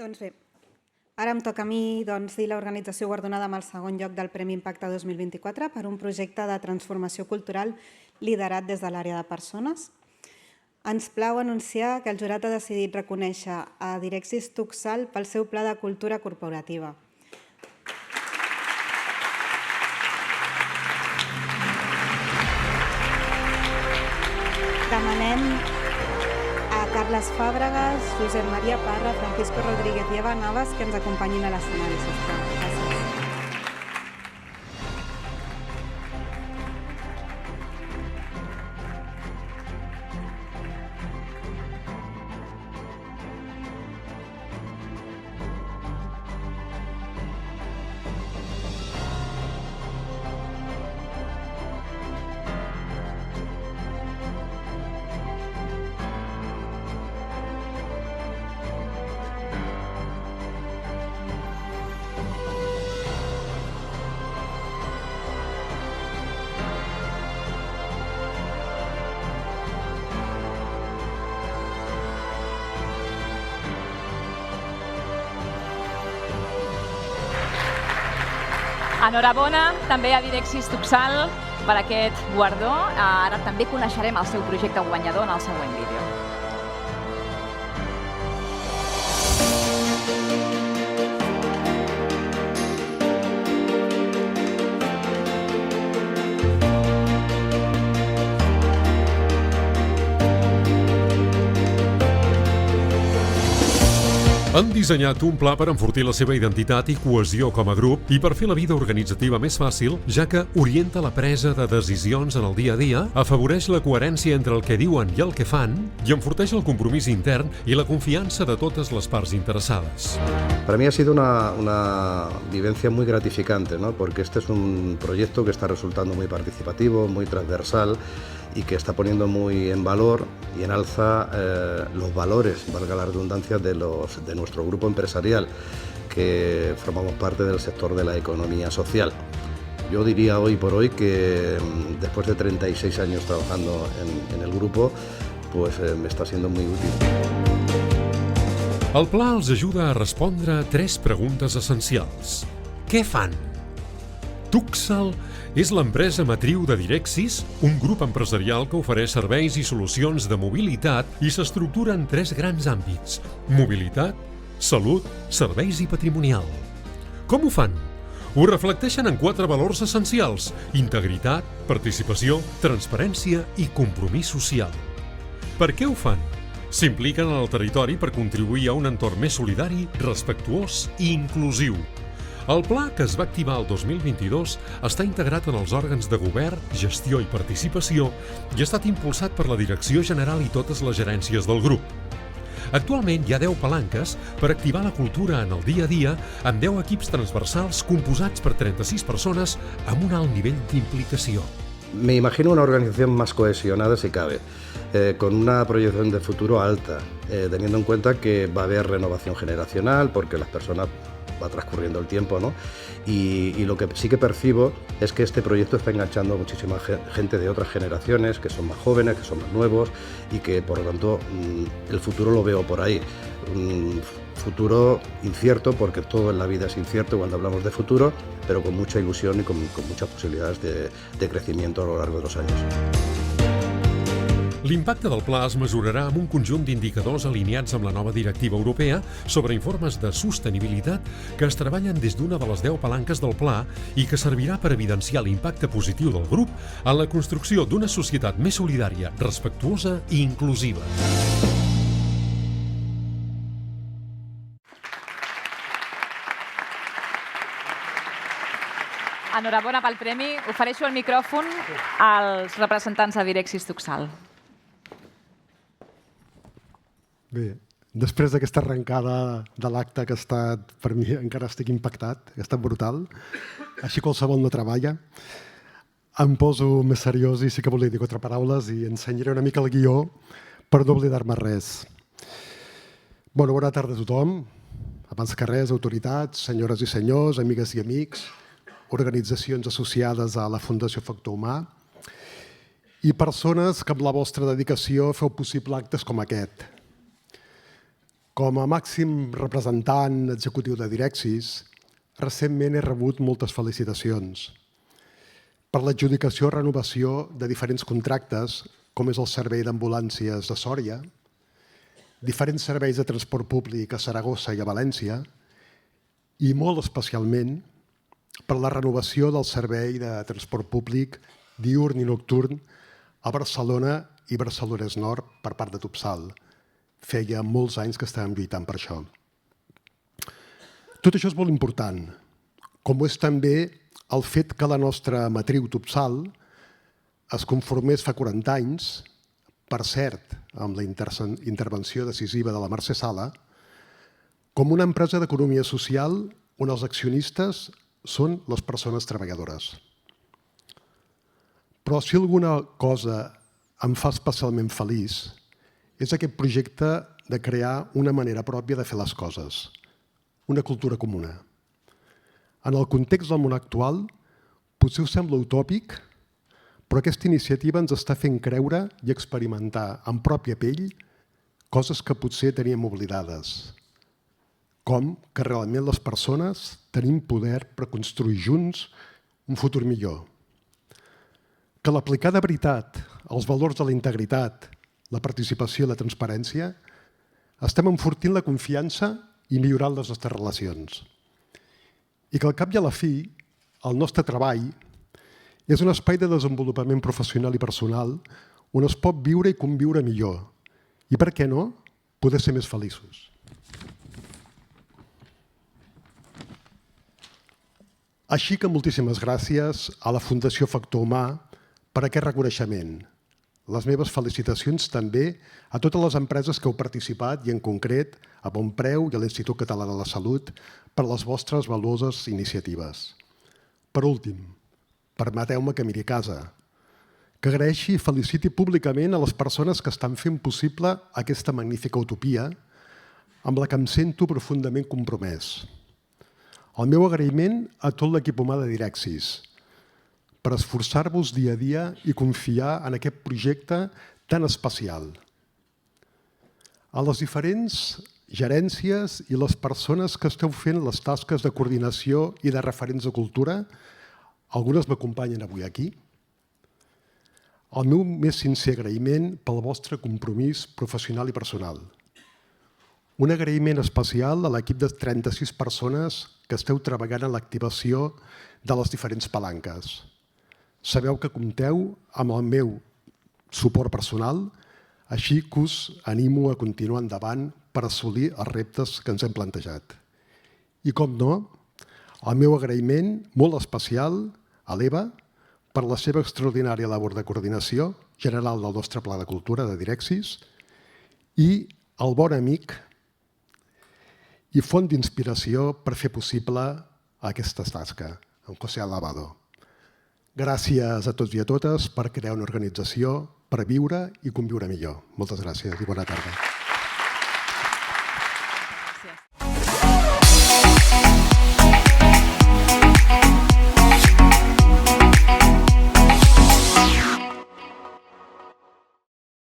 Doncs bé, ara em toca a mi dir l'organització guardonada amb el segon lloc del Premi Impacte 2024 per un projecte de transformació cultural liderat des de l'àrea de persones. Ens plau anunciar que el jurat ha decidit reconèixer a Direxis Tuxal pel seu pla de cultura corporativa. Demanem a Carles Fàbregas, Josep Maria Parra, Francisco Rodríguez i Eva Navas que ens acompanyin a l'escenari, sisplau. Gràcies. Enhorabona també a Direxis Tuxal per aquest guardó. Ara també coneixerem el seu projecte guanyador en el següent vídeo. Han dissenyat un pla per enfortir la seva identitat i cohesió com a grup i per fer la vida organitzativa més fàcil, ja que orienta la presa de decisions en el dia a dia, afavoreix la coherència entre el que diuen i el que fan i enforteix el compromís intern i la confianza de totes les parts interesades. Para mí ha sido una vivencia muy gratificante, ¿no? Porque este es un proyecto que está resultando muy participativo, muy transversal y que está poniendo muy en valor y en alza los valores, valga la redundancia, de nuestro grupo empresarial, que formamos parte del sector de la economía social. Yo diría hoy por hoy que después de 36 años trabajando en el grupo, pues me está siendo muy útil. El pla els ajuda a respondre a 3 preguntes essencials. Què fan? Tuxal és l'empresa matriu de Direxis, un grup empresarial que ofereix serveis i solucions de mobilitat i s'estructura en 3 grans àmbits: mobilitat, salut, serveis i patrimonial. Com ho fan? Ho reflecteixen en 4 valors essencials: integritat, participació, transparència i compromís social. Per què ho fan? S'impliquen en el territori per contribuir a un entorn més solidari, respectuós i inclusiu. El pla, que es va activar el 2022, està integrat en els òrgans de govern, gestió i participació i ha estat impulsat per la Direcció General i totes les gerències del grup. Actualment hi ha 10 palanques per activar la cultura en el dia a dia amb 10 equips transversals composats per 36 persones amb un alt nivell d'implicació. Me imagino una organización más cohesionada si cabe, con una proyección de futuro alta, teniendo en cuenta que va a haber renovación generacional porque las personas va transcurriendo el tiempo, ¿no? Y lo que sí que percibo es que este proyecto está enganchando a muchísima gente de otras generaciones, que son más jóvenes, que son más nuevos y que por lo tanto el futuro lo veo por ahí. Un futuro incierto, porque todo en la vida es incierto cuando hablamos de futuro, pero con mucha ilusión y con muchas posibilidades de crecimiento a lo largo de los años. L'impacte del pla es mesurarà amb un conjunt d'indicadors alineats amb la nova directiva europea sobre informes de sostenibilitat que es treballen des d'una de les 10 palanques del pla i que servirà per evidenciar l'impacte positiu del grup en la construcció d'una societat més solidària, respectuosa i inclusiva. Enhorabona pel premi. Ofereixo el micròfon als representants de Direxis Tuxal. Bé, després d'aquesta arrencada de l'acte que ha estat, per mi encara estic impactat, que ha estat brutal, així qualsevol no treballa, em poso més seriós i sí que volia dir 4 paraules i ensenyaré una mica el guió per no oblidar-me res. Bona tarda a tothom, abans que res, autoritats, senyores i senyors, amigues i amics, organitzacions associades a la Fundació Factor Humà i persones que amb la vostra dedicació feu possible actes com aquest. Com a màxim representant executiu de Direxis, recentment he rebut moltes felicitacions per l'adjudicació o renovació de diferents contractes, com és el servei d'ambulàncies de Sòria, diferents serveis de transport públic a Saragossa i a València, i molt especialment per la renovació del servei de transport públic diürn i nocturn a Barcelona i Barcelonès Nord per part de Tubsal. Feia molts anys que estàvem lluitant per això. Tot això és molt important, com ho és també el fet que la nostra matriu Tubsal es conformés fa 40 anys, per cert, amb la intervenció decisiva de la Mercè Sala, com una empresa d'economia social on els accionistes són les persones treballadores. Però si alguna cosa em fa especialment feliç és aquest projecte de crear una manera pròpia de fer les coses, una cultura comuna. En el context del món actual, potser us sembla utòpic, però aquesta iniciativa ens està fent creure i experimentar en pròpia pell coses que potser teníem oblidades, com que realment les persones tenim poder per construir junts un futur millor. Que l'aplicar de veritat els valors de la integritat, la participació i la transparència, estem enfortint la confiança i millorant les nostres relacions. I que al cap i a la fi, el nostre treball és un espai de desenvolupament professional i personal on es pot viure i conviure millor. I per què no? Poder ser més feliços. Així que moltíssimes gràcies a la Fundació Factor Humà per aquest reconeixement. Les meves felicitacions també a totes les empreses que heu participat i en concret a Bonpreu i a l'Institut Català de la Salut per les vostres valuoses iniciatives. Per últim, permeteu-me que miri a casa, que agraeixi i feliciti públicament a les persones que estan fent possible aquesta magnífica utopia amb la que em sento profundament compromès. El meu agraïment a tot l'equip humà de Direxis per esforçar-vos dia a dia i confiar en aquest projecte tan especial. A les diferents gerències i les persones que esteu fent les tasques de coordinació i de referents de cultura, algunes m'acompanyen avui aquí. El meu més sincer agraïment pel vostre compromís professional i personal. Un agraïment especial a l'equip de 36 persones que esteu treballant en l'activació de les diferents palanques. Sabeu que compteu amb el meu suport personal, així que us animo a continuar endavant per assolir els reptes que ens hem plantejat. I com no, el meu agraïment molt especial a l'Eva per la seva extraordinària labor de coordinació general del nostre Pla de Cultura de Direxis i el bon amic i font d'inspiració per fer possible aquesta tasca, en José Alabado. Gràcies a tots i a totes per crear una organització per viure i conviure millor. Moltes gràcies i bona tarda.